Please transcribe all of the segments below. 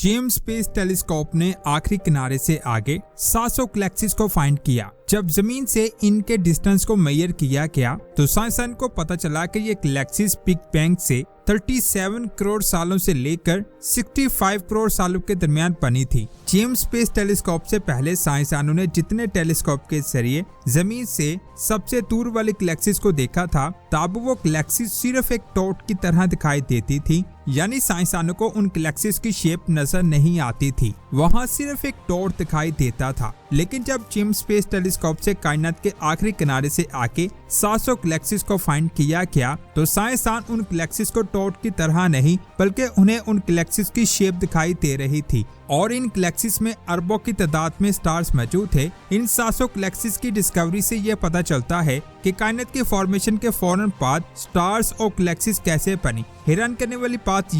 James space telescope ने आखिरी किनारे से आगे 700 गैलेक्सीज को फाइंड किया। जब जमीन से इनके डिस्टेंस को मेजर किया गया तो साइंसदान को पता चला कि ये गैलेक्सीज बिग बैंग से 37 करोड़ सालों से लेकर 65 करोड़ सालों के दरमियान बनी थी। जेम्स स्पेस टेलीस्कोप से पहले साइंसदानों ने जितने टेलीस्कोप के जरिए जमीन से सबसे दूर वाली गैलेक्सीज को देखा था, तब वो गैलेक्सीज सिर्फ एक डॉट की तरह दिखाई देती थी, यानी साइंसदानों को उन गैलेक्सीज की शेप नजर नहीं आती थी, वहाँ सिर्फ एक डॉट दिखाई देता था। लेकिन जब जेम्स स्पेस टेलीस्कोप से कायनात के आखिरी किनारे से आके 700 गैलेक्सीज को फाइंड किया गया तो साइंसदान उन गैलेक्सीज को डॉट की तरह नहीं बल्कि उन्हें उन गैलेक्सीज की शेप दिखाई दे रही थी और इन गैलेक्सीज में अरबों की तादाद में स्टार्स मौजूद थे। इन 700 गैलेक्सीज की डिस्कवरी से यह पता चलता है कि कायनात के फॉर्मेशन के फौरन बाद स्टार्स और गैलेक्सीज कैसे बनी। हैरान करने वाली बात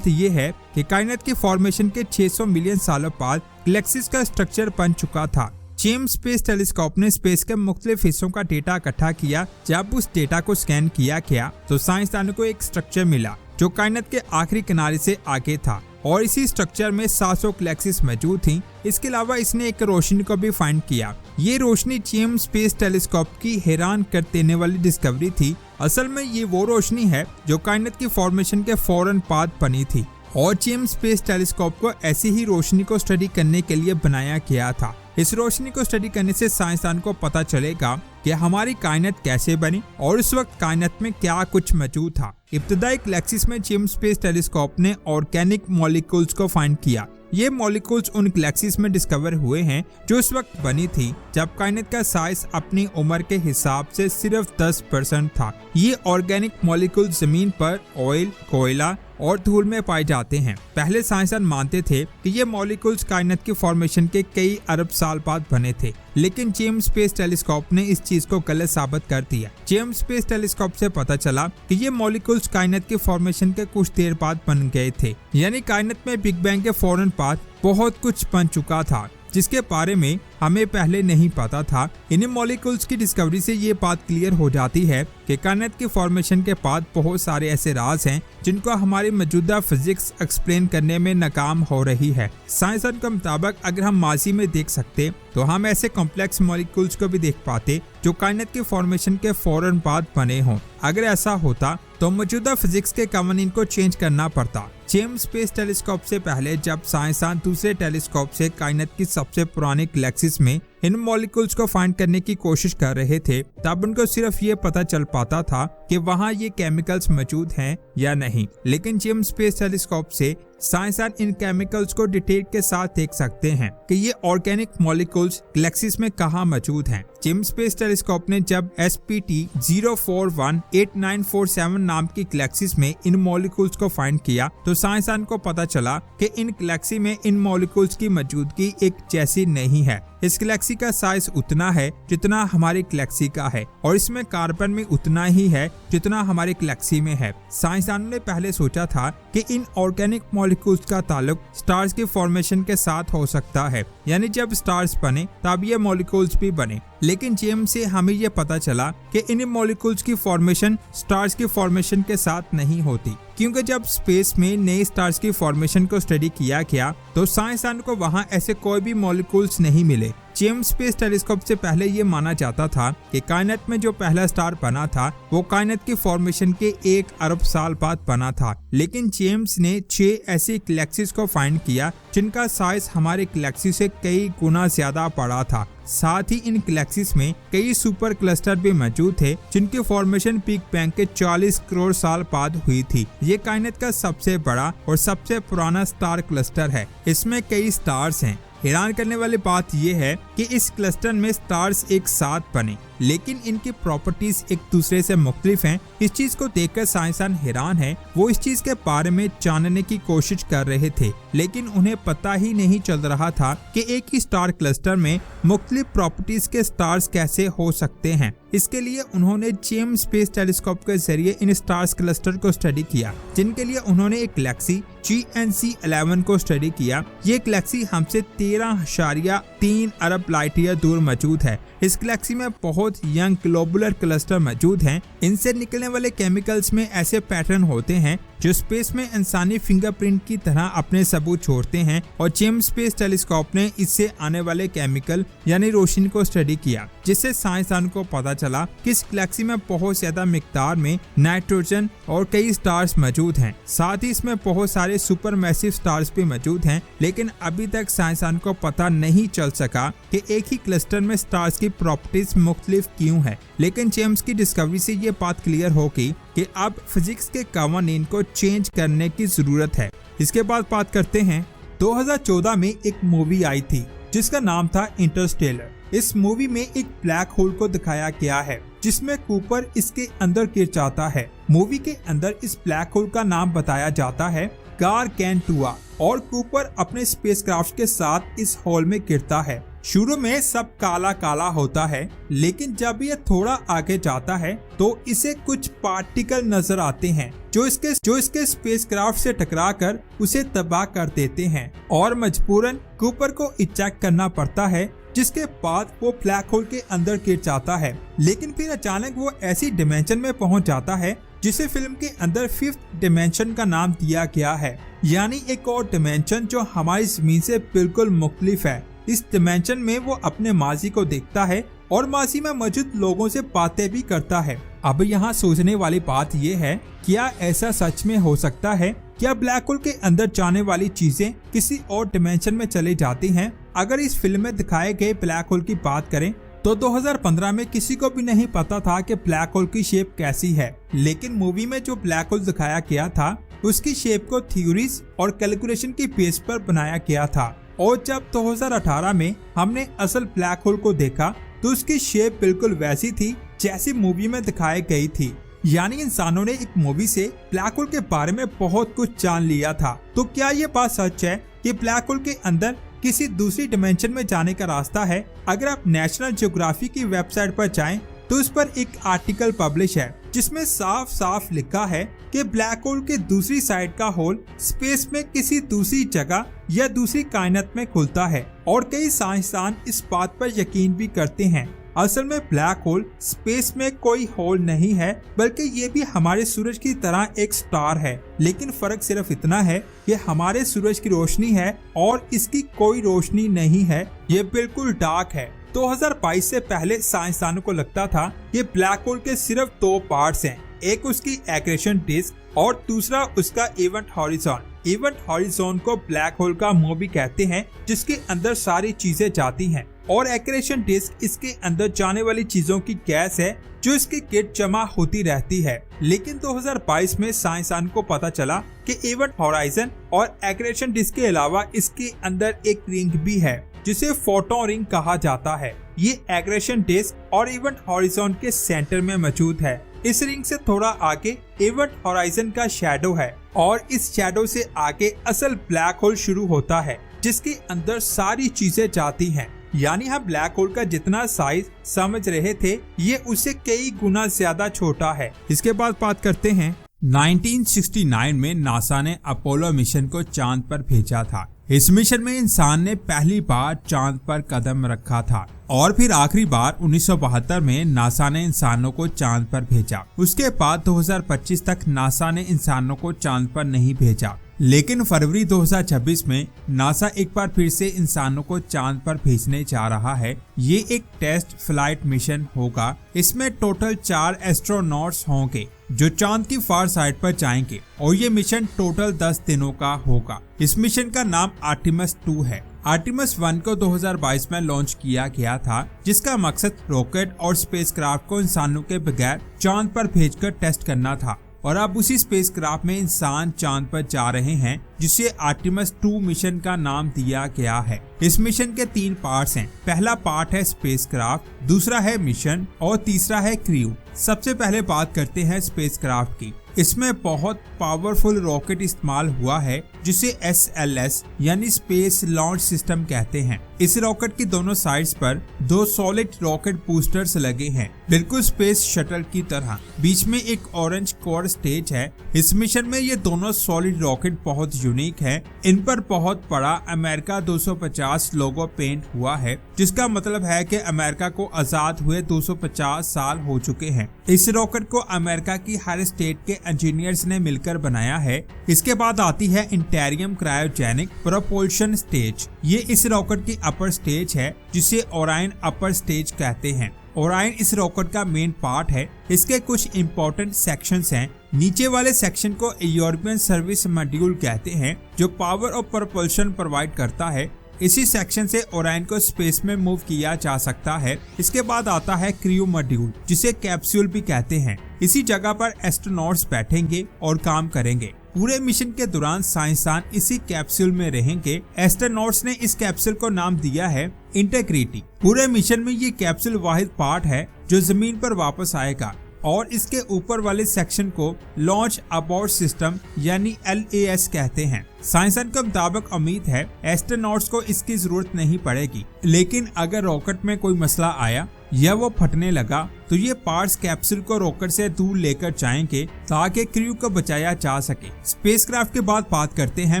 यह है कि कायनात के फॉर्मेशन के 600 मिलियन सालों बाद गैलेक्सीज का स्ट्रक्चर बन चुका था। जेम्स स्पेस टेलीस्कोप ने स्पेस के मुख्तलिफ हिस्सों का डेटा इकट्ठा किया। जब उस डेटा को स्कैन किया गया तो साइंसदानों को एक स्ट्रक्चर मिला जो कायनात के आखिरी किनारे से आगे था और इसी स्ट्रक्चर में 700 गैलेक्सीज मौजूद थी। इसके अलावा इसने एक रोशनी को भी फाइंड किया। ये रोशनी जेम्स स्पेस टेलीस्कोप की हैरान कर देने वाली डिस्कवरी थी। असल में ये वो रोशनी है जो कायनात की फॉर्मेशन के फौरन बाद बनी थी और जेम्स स्पेस टेलीस्कोप को ऐसी ही रोशनी को स्टडी करने के लिए बनाया गया था। इस रोशनी को स्टडी करने से साइंसदान को पता चलेगा कि हमारी कायनात कैसे बनी और उस वक्त कायनात में क्या कुछ मौजूद था। इब्तदाई गैलेक्सीज में जेम्स स्पेस टेलीस्कोप ने ऑर्गेनिक मॉलिक्यूल्स को फाइंड किया। ये मॉलिक्यूल्स उन गैलेक्सीज में डिस्कवर हुए हैं जो उस वक्त बनी थी जब कायनात का साइज अपनी उम्र के हिसाब से सिर्फ 10% था। ये ऑर्गेनिक मॉलिक्यूल जमीन पर ऑयल, कोयला और धूल में पाए जाते हैं। पहले साइंसदान मानते थे कि ये मॉलिक्यूल्स कायनात की फॉर्मेशन के कई अरब साल बाद बने थे, लेकिन जेम्स स्पेस टेलीस्कोप ने इस चीज को गलत साबित कर दिया। जेम्स स्पेस टेलीस्कोप से पता चला कि ये मॉलिक्यूल्स कायनात की फॉर्मेशन के कुछ देर बाद बन गए थे, यानी कायनात में बिग बैंग के फौरन बाद बहुत कुछ बन चुका था जिसके बारे में हमें पहले नहीं पता था। इन मॉलिक्यूल्स की डिस्कवरी से ये बात क्लियर हो जाती है कि कायनात की फॉर्मेशन के बाद बहुत सारे ऐसे राज हैं जिनको हमारी मौजूदा फिजिक्स एक्सप्लेन करने में नाकाम हो रही है। साइंसदान के मुताबिक अगर हम माजी में देख सकते तो हम ऐसे कॉम्प्लेक्स मॉलिक्यूल्स को भी देख पाते जो कायनात की फॉर्मेशन के फौरन बाद बने हों। अगर ऐसा होता तो मौजूदा फिजिक्स के कानून को चेंज करना पड़ता। जेम्स स्पेस टेलीस्कोप से पहले जब साइंसदान दूसरे टेलीस्कोप से कायनात की सबसे पुरानी गैलेक्सीज में इन मॉलिक्यूल्स को फाइंड करने की कोशिश कर रहे थे, तब उनको सिर्फ ये पता चल पाता था कि वहाँ ये केमिकल्स मौजूद हैं या नहीं। लेकिन जेम्स स्पेस टेलीस्कोप से साइंसदान इन केमिकल्स को डिटेल के साथ देख सकते हैं कि ये ऑर्गेनिक मॉलिक्यूल्स गैलेक्सीज में कहाँ मौजूद हैं। जेम्स स्पेस टेलीस्कोप ने जब SPT 0418947 नाम की गैलेक्सीज में इन मॉलिक्यूल्स को फाइंड किया तो साइंसदान को पता चला कि इन गैलेक्सी में इन मॉलिक्यूल्स की मौजूदगी एक जैसी नहीं है। इस गैलेक्सी का साइज उतना है जितना हमारी गैलेक्सी का है और इसमें कार्बन भी उतना ही है जितना हमारी गैलेक्सी में है। साइंसदानों ने पहले सोचा था कि इन ऑर्गेनिक मॉलिक्यूल्स का ताल्लुक स्टार्स की फॉर्मेशन के साथ हो सकता है, यानी जब स्टार्स बने तब ये मॉलिक्यूल्स भी बने। लेकिन जेम्स से हमें यह पता चला कि इन मॉलिक्यूल्स की फॉर्मेशन स्टार्स की फॉर्मेशन के साथ नहीं होती, क्योंकि जब स्पेस में नए स्टार्स की फॉर्मेशन को स्टडी किया गया तो साइंसदान को वहां ऐसे कोई भी मॉलिक्यूल्स नहीं मिले। जेम्स स्पेस टेलीस्कोप से पहले ये माना जाता था कि कायनात में जो पहला स्टार बना था वो कायनात की फॉर्मेशन के 1 अरब साल बाद बना था। लेकिन जेम्स ने 6 ऐसी गैलेक्सीज को फाइंड किया जिनका साइज हमारे गैलेक्सी से कई गुना ज्यादा बड़ा था। साथ ही इन गैलेक्सीज में कई सुपर क्लस्टर भी मौजूद थे जिनकी फॉर्मेशन बिग बैंग के 40 करोड़ साल बाद हुई थी। ये कायनात का सबसे बड़ा और सबसे पुराना स्टार क्लस्टर है। इसमें कई स्टार्स हैं। हैरान करने वाली बात यह है कि इस क्लस्टर में स्टार्स एक साथ बने, लेकिन इनकी प्रॉपर्टीज एक दूसरे से मुख्तलिफ हैं। इस चीज को देखकर साइंसदान हैरान है। वो इस चीज के बारे में जानने की कोशिश कर रहे थे, लेकिन उन्हें पता ही नहीं चल रहा था कि एक ही स्टार क्लस्टर में मुख्तलिफ प्रॉपर्टीज के स्टार्स कैसे हो सकते हैं। इसके लिए उन्होंने जेम्स स्पेस टेलीस्कोप के जरिए इन स्टार्स क्लस्टर को स्टडी किया, जिनके लिए उन्होंने एक गैलेक्सी GNC 11 को स्टडी किया। ये गैलेक्सी हमसे 13.3 अरब लाइट ईयर दूर मौजूद है। इस गैलेक्सी में बहुत यंग ग्लोबुलर क्लस्टर मौजूद हैं। इनसे निकलने वाले केमिकल्स में ऐसे पैटर्न होते हैं जो स्पेस में इंसानी फिंगरप्रिंट की तरह अपने सबूत छोड़ते हैं, और जेम्स स्पेस टेलीस्कोप ने इससे आने वाले केमिकल यानी रोशनी को स्टडी किया, जिससे साइंसदान को पता चला कि इस गैलेक्सी में बहुत ज्यादा मिकदार में नाइट्रोजन और कई स्टार्स मौजूद हैं। साथ ही इसमें बहुत सारे सुपर मैसिव स्टार्स भी मौजूद हैं, लेकिन अभी तक साइंसदान को पता नहीं चल सका कि एक ही क्लस्टर में स्टार्स की प्रॉपर्टीज मुख्तलिफ क्यों है। लेकिन जेम्स की डिस्कवरी से ये बात क्लियर होगी कि अब फिजिक्स के कवानीन को चेंज करने की जरूरत है। इसके बाद बात करते हैं 2014 में एक मूवी आई थी जिसका नाम था इंटरस्टेलर। इस मूवी में एक ब्लैक होल को दिखाया गया है जिसमें कूपर इसके अंदर गिर जाता है। मूवी के अंदर इस ब्लैक होल का नाम बताया जाता है गारगेंटुआ, और कूपर अपने स्पेसक्राफ्ट के साथ इस होल में गिरता है। शुरू में सब काला काला होता है, लेकिन जब ये थोड़ा आगे जाता है तो इसे कुछ पार्टिकल नजर आते हैं जो इसके स्पेसक्राफ्ट से टकराकर उसे तबाह कर देते हैं, और मजबूरन कूपर को इजेक्ट करना पड़ता है, जिसके बाद वो ब्लैक होल के अंदर गिर जाता है। लेकिन फिर अचानक वो ऐसी डिमेंशन में पहुंच जाता है जिसे फिल्म के अंदर 5th डिमेंशन का नाम दिया गया है, यानी एक और डिमेंशन जो हमारी जमीन से बिल्कुल मुख्तलिफ है। इस डिमेंशन में वो अपने माजी को देखता है और माजी में मौजूद लोगों से बातें भी करता है। अब यहाँ सोचने वाली बात ये है, क्या ऐसा सच में हो सकता है? क्या ब्लैक होल के अंदर जाने वाली चीजें किसी और डिमेंशन में चले जाती हैं? अगर इस फिल्म में दिखाए गए ब्लैक होल की बात करें तो 2015 में किसी को भी नहीं पता था कि ब्लैक होल की शेप कैसी है, लेकिन मूवी में जो ब्लैक होल दिखाया गया था उसकी शेप को थ्योरीज और कैलकुलेशन की बेस पर बनाया गया था, और जब 2018 में हमने असल ब्लैक होल को देखा तो उसकी शेप बिल्कुल वैसी थी जैसी मूवी में दिखाई गई थी। यानी इंसानों ने एक मूवी से ब्लैक होल के बारे में बहुत कुछ जान लिया था। तो क्या ये बात सच है कि ब्लैक होल के अंदर किसी दूसरी डिमेंशन में जाने का रास्ता है? अगर आप नेशनल ज्योग्राफी की वेबसाइट पर जाएं तो उस पर एक आर्टिकल पब्लिश है जिसमें साफ साफ लिखा है कि ब्लैक होल के दूसरी साइड का होल स्पेस में किसी दूसरी जगह या दूसरी कायनात में खुलता है, और कई साइंसदान इस बात पर यकीन भी करते हैं। असल में ब्लैक होल स्पेस में कोई होल नहीं है, बल्कि ये भी हमारे सूरज की तरह एक स्टार है, लेकिन फर्क सिर्फ इतना है कि हमारे सूरज की रोशनी है और इसकी कोई रोशनी नहीं है, ये बिल्कुल डार्क है। 2022 से पहले साइंसदानों को लगता था कि ब्लैक होल के सिर्फ 2 पार्ट्स हैं, एक उसकी एक्रेशन डिस्क और दूसरा उसका इवेंट हॉरिजॉन। इवेंट हॉरिजॉन को ब्लैक होल का मुंह भी कहते हैं, जिसके अंदर सारी चीजें जाती हैं, और एक्रेशन डिस्क इसके अंदर जाने वाली चीजों की गैस है जो इसके गिर्द जमा होती रहती है। लेकिन 2022 में साइंसदान को पता चला कि इवेंट हॉराइजन और एक्रेशन डिस्क के अलावा इसके अंदर एक रिंग भी है जिसे फोटोन रिंग कहा जाता है। ये एक्रेशन डिस्क और इवेंट हॉरिजॉन के सेंटर में मौजूद है। इस रिंग से थोड़ा आगे इवेंट हॉराइजन का शैडो है, और इस शैडो से आगे असल ब्लैक होल शुरू होता है जिसके अंदर सारी चीजें जाती हैं। यानी हम ब्लैक होल का जितना साइज समझ रहे थे ये उससे कई गुना ज्यादा छोटा है। इसके बाद बात करते हैं 1969 में नासा ने अपोलो मिशन को चांद पर भेजा था। इस मिशन में इंसान ने पहली बार चांद पर कदम रखा था, और फिर आखिरी बार 1972 में नासा ने इंसानों को चांद पर भेजा। उसके बाद 2025 तक नासा ने इंसानों को चांद पर नहीं भेजा, लेकिन फरवरी 2026 में नासा एक बार फिर से इंसानों को चांद पर भेजने जा रहा है। ये एक टेस्ट फ्लाइट मिशन होगा। इसमें टोटल 4 एस्ट्रोनॉट्स होंगे जो चांद की फार साइड पर जाएंगे, और ये मिशन टोटल 10 दिनों का होगा। इस मिशन का नाम आर्टिमस 2 है। आर्टिमस 1 को 2022 में लॉन्च किया गया था, जिसका मकसद रॉकेट और स्पेसक्राफ्ट को इंसानों के बगैर चांद पर भेजकर टेस्ट करना था, और अब उसी स्पेसक्राफ्ट में इंसान चांद पर जा रहे हैं, जिसे आर्टिमस 2 मिशन का नाम दिया गया है। इस मिशन के 3 पार्ट्स हैं। पहला पार्ट है स्पेसक्राफ्ट, दूसरा है मिशन और तीसरा है क्रू। सबसे पहले बात करते हैं स्पेसक्राफ्ट की। इसमें बहुत पावरफुल रॉकेट इस्तेमाल हुआ है जिसे SLS यानी स्पेस लॉन्च सिस्टम कहते हैं। इस रॉकेट की दोनों साइड्स पर 2 सॉलिड रॉकेट बूस्टर्स लगे हैं, बिल्कुल स्पेस शटल की तरह। बीच में एक ऑरेंज कोर स्टेज है। इस मिशन में ये दोनों सॉलिड रॉकेट बहुत यूनिक है। इन पर बहुत बड़ा अमेरिका 250 लोगो पेंट हुआ है, जिसका मतलब है कि अमेरिका को आजाद हुए 250 साल हो चुके हैं। इस रॉकेट को अमेरिका की हर स्टेट के इंजीनियर्स ने मिलकर बनाया है। इसके बाद आती है इंटेरियम क्रायोजेनिक प्रोपल्शन स्टेज। ये इस रॉकेट की अपर स्टेज है जिसे ओरायन अपर स्टेज कहते हैं। ओरायन इस रॉकेट का मेन पार्ट है। इसके कुछ इंपॉर्टेंट सेक्शंस हैं। नीचे वाले सेक्शन को यूरोपियन सर्विस मॉड्यूल कहते हैं जो पावर और प्रोपल्शन प्रोवाइड करता है। इसी सेक्शन से ओरायन को स्पेस में मूव किया जा सकता है। इसके बाद आता है क्रू मॉड्यूल जिसे कैप्सूल भी कहते हैं। इसी जगह पर एस्ट्रोनॉट्स बैठेंगे और काम करेंगे। पूरे मिशन के दौरान साइंसदान इसी कैप्सूल में रहेंगे। एस्ट्रोनॉट्स ने इस कैप्सूल को नाम दिया है इंटीग्रिटी। पूरे मिशन में ये कैप्सूल वाहिद पार्ट है जो जमीन पर वापस आएगा और इसके ऊपर वाले सेक्शन को लॉन्च अबॉर्ट सिस्टम यानी LAS कहते हैं। साइंसदान के मुताबिक उम्मीद है एस्ट्रोनॉट्स को इसकी जरूरत नहीं पड़ेगी, लेकिन अगर रॉकेट में कोई मसला आया या वो फटने लगा तो ये पार्ट्स कैप्सूल को रॉकेट से दूर लेकर जाएंगे ताकि क्रू को बचाया जा सके। स्पेसक्राफ्ट के बाद बात करते हैं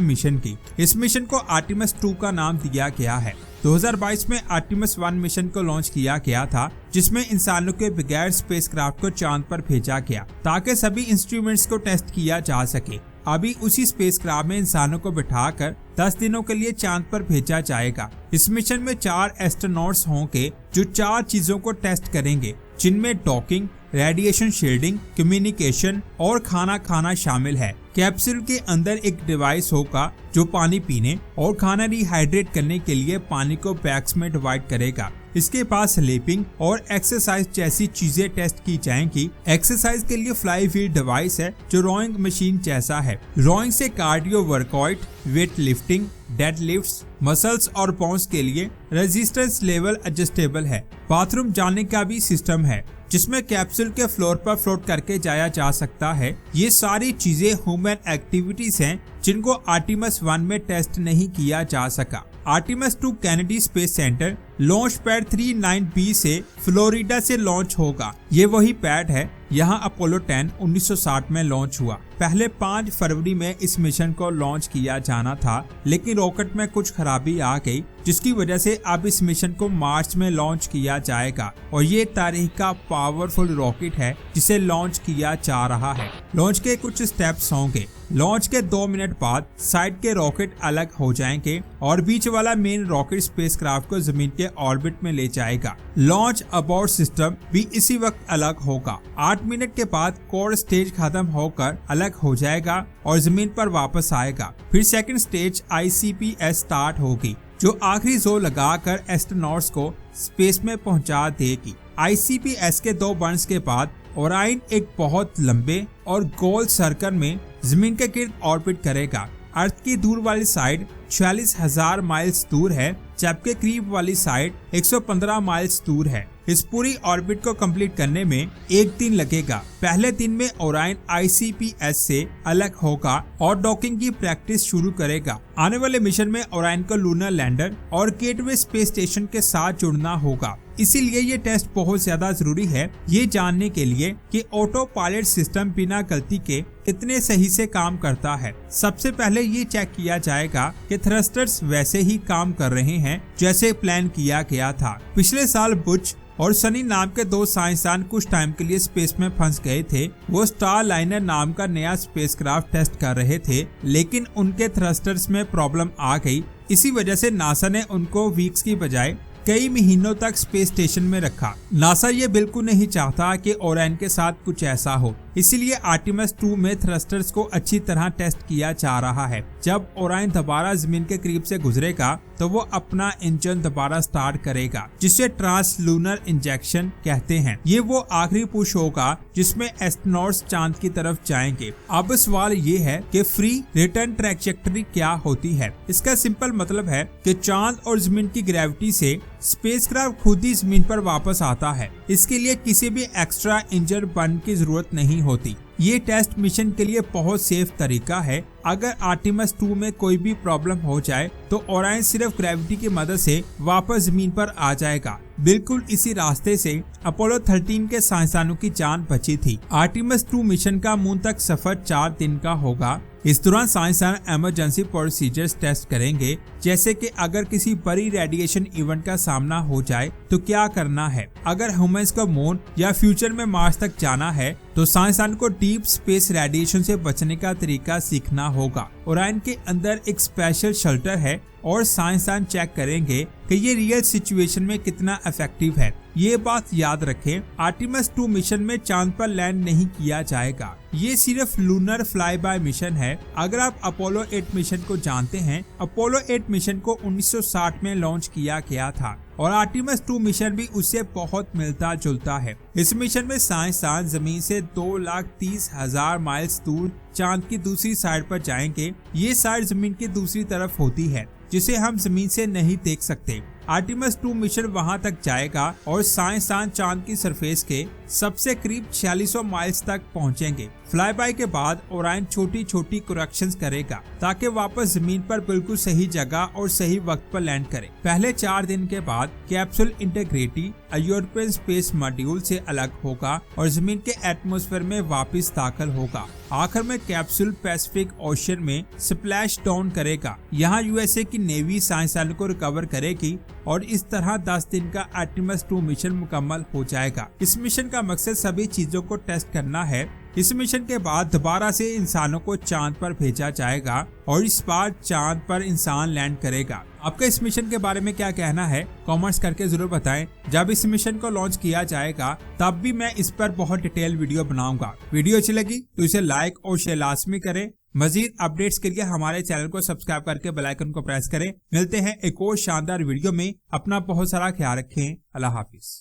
मिशन की। इस मिशन को आर्टेमिस 2 का नाम दिया गया है। 2022 में आर्टेमिस 1 मिशन को लॉन्च किया गया था जिसमें इंसानों के बगैर स्पेसक्राफ्ट को चांद पर भेजा गया ताकि सभी इंस्ट्रूमेंट्स को टेस्ट किया जा सके। अभी उसी स्पेसक्राफ्ट में इंसानों को बिठाकर 10 दिनों के लिए चांद पर भेजा जाएगा। इस मिशन में 4 एस्ट्रोनॉट्स होंगे जो 4 चीजों को टेस्ट करेंगे जिनमें डॉकिंग, रेडिएशन शील्डिंग, कम्युनिकेशन और खाना खाना शामिल है। कैप्सूल के अंदर एक डिवाइस होगा जो पानी पीने और खाना रिहाइड्रेट करने के लिए पानी को बैग्स में डिवाइड करेगा। इसके पास स्लीपिंग और एक्सरसाइज जैसी चीजें टेस्ट की जाएंगी। एक्सरसाइज के लिए फ्लाई व्हील डिवाइस है जो रोइंग मशीन जैसा है। रोइंग से cardio workout, weight lifting, dead lifts, muscles और बोन्स के लिए रेजिस्टेंस लेवल एडजस्टेबल है। बाथरूम जाने का भी सिस्टम है जिसमें कैप्सूल के फ्लोर पर फ्लोट करके जाया जा सकता है। ये सारी चीजें ह्यूमन एक्टिविटीज हैं जिनको आर्टेमिस 1 में टेस्ट नहीं किया जा सका। Artemis 2 Kennedy space centre launch pad 39B से फ्लोरिडा से लॉन्च होगा। ये वही पैड है यहाँ अपोलो 10 1960 में लॉन्च हुआ। पहले 5 फरवरी में इस मिशन को लॉन्च किया जाना था, लेकिन रॉकेट में कुछ खराबी आ गई जिसकी वजह से अब इस मिशन को मार्च में लॉन्च किया जाएगा और ये तारीख का पावरफुल रॉकेट है जिसे लॉन्च किया जा रहा है। लॉन्च के कुछ स्टेप्स होंगे। लॉन्च के 2 मिनट बाद साइड के रॉकेट अलग हो जाएंगे और बीच वाला मेन रॉकेट स्पेसक्राफ्ट को जमीन के ऑर्बिट में ले जाएगा। लॉन्च अबॉर्ट सिस्टम भी इसी वक्त अलग होगा। 8 मिनट के बाद कोर स्टेज खत्म होकर अलग हो जाएगा और जमीन पर वापस आएगा। फिर सेकंड स्टेज ICPS स्टार्ट होगी जो आखिरी जोर लगाकर एस्ट्रोनॉट्स को स्पेस में पहुंचा देगी। ICPS के 2 बर्न्स के बाद ओरायन एक बहुत लंबे और गोल सर्कल में जमीन के गिर्द ऑर्बिट करेगा। अर्थ की दूर वाली साइड 46,000 माइल्स दूर है जबकि करीब वाली साइड 115 माइल्स दूर है। इस पूरी ऑर्बिट को कंप्लीट करने में 1 दिन लगेगा। पहले दिन में ओरायन ICPS से अलग होगा और डॉकिंग की प्रैक्टिस शुरू करेगा। आने वाले मिशन में ओरायन को लूनर लैंडर और गेटवे स्पेस स्टेशन के साथ जुड़ना होगा। इसीलिए ये टेस्ट बहुत ज्यादा जरूरी है ये जानने के लिए कि ऑटो पायलट सिस्टम बिना गलती के इतने सही से काम करता है। सबसे पहले ये चेक किया जाएगा कि थ्रस्टर्स वैसे ही काम कर रहे हैं जैसे प्लान किया गया था। पिछले साल बुच और सनी नाम के 2 साइंसदान कुछ टाइम के लिए स्पेस में फंस गए थे। वो स्टार लाइनर नाम का नया स्पेसक्राफ्ट टेस्ट कर रहे थे, लेकिन उनके थ्रस्टर्स में प्रॉब्लम आ गई। इसी वजह से नासा ने उनको वीक्स की बजाय कई महीनों तक स्पेस स्टेशन में रखा। नासा ये बिल्कुल नहीं चाहता कि ओरायन के साथ कुछ ऐसा हो, इसीलिए आर्टेमिस 2 में थ्रस्टर्स को अच्छी तरह टेस्ट किया जा रहा है। जब ओरायन दोबारा जमीन के करीब से गुजरेगा तो वो अपना इंजन दोबारा स्टार्ट करेगा जिसे ट्रांसलूनर इंजेक्शन कहते हैं। ये वो आखिरी पुश होगा जिसमें एस्ट्रोनॉट्स चांद की तरफ जाएंगे। अब सवाल ये है कि फ्री रिटर्न ट्रैजेक्टरी क्या होती है। इसका सिंपल मतलब है कि चांद और जमीन की ग्रेविटी से स्पेसक्राफ्ट खुद ही जमीन पर वापस आता है। इसके लिए किसी भी एक्स्ट्रा इंजन बर्न की जरूरत नहीं होती। ये टेस्ट मिशन के लिए बहुत सेफ तरीका है। अगर आर्टेमिस 2 में कोई भी प्रॉब्लम हो जाए तो ओरायन सिर्फ ग्रेविटी की मदद से वापस जमीन पर आ जाएगा। बिल्कुल इसी रास्ते से अपोलो 13 के साइंसदानों की जान बची थी। आर्टेमिस 2 मिशन का मून तक सफर 4 दिन का होगा। इस दौरान साइंसदान इमरजेंसी प्रोसीजर्स टेस्ट करेंगे, जैसे कि अगर किसी बड़ी रेडिएशन इवेंट का सामना हो जाए तो क्या करना है। अगर ह्यूमंस को मून या फ्यूचर में मार्स तक जाना है तो साइंसदान को डीप स्पेस रेडिएशन से बचने का तरीका सीखना होगा। ओरायन के अंदर एक स्पेशल शेल्टर है और साइंसदान चेक करेंगे कि ये रियल सिचुएशन में कितना इफेक्टिव है। ये बात याद रखें, आर्टेमिस 2 मिशन में चांद पर लैंड नहीं किया जाएगा। ये सिर्फ लूनर फ्लाई बाय मिशन है। अगर आप अपोलो 8 मिशन को जानते हैं, अपोलो 8 मिशन को 1960 में लॉन्च किया गया था और आर्टेमिस 2 मिशन भी उससे बहुत मिलता जुलता है। इस मिशन में साइंसदान जमीन से 2,30,000 माइल्स दूर चांद की दूसरी साइड पर जाएंगे। ये साइड जमीन की दूसरी तरफ होती है, जिसे हम जमीन से नहीं देख सकते। आर्टेमिस 2 मिशन वहां तक जाएगा और साइंसदान चांद की सरफेस के सबसे करीब 4600 माइल्स तक पहुंचेंगे। फ्लाई बाय के बाद ओरायन छोटी छोटी करेक्शंस करेगा ताकि वापस जमीन पर बिल्कुल सही जगह और सही वक्त पर लैंड करे। पहले 4 दिन के बाद capsule integrity European space module से अलग होगा और जमीन के एटमॉस्फेयर में वापस दाखिल होगा। आखिर में कैप्सूल पैसिफिक ओशन में स्प्लैश डाउन करेगा। यहाँ यूएसए की नेवी साइंसदानों को रिकवर करेगी और इस तरह 10 दिन का आर्टेमिस 2 मिशन मुकम्मल हो जाएगा। इस मिशन का मकसद सभी चीजों को टेस्ट करना है। इस मिशन के बाद दोबारा से इंसानों को चांद पर भेजा जाएगा और इस बार चांद पर इंसान लैंड करेगा। आपका इस मिशन के बारे में क्या कहना है, कमेंट्स करके जरूर बताएं। जब इस मिशन को लॉन्च किया जाएगा तब भी मैं इस पर बहुत डिटेल वीडियो बनाऊंगा। वीडियो अच्छी लगी तो इसे लाइक और शेयर लाजमी करें। मजीद अपडेट्स के लिए हमारे चैनल को सब्सक्राइब करके बेल आइकन को प्रेस करें। मिलते हैं एक और शानदार वीडियो में। अपना बहुत सारा ख्याल रखें। अल्लाह हाफिज।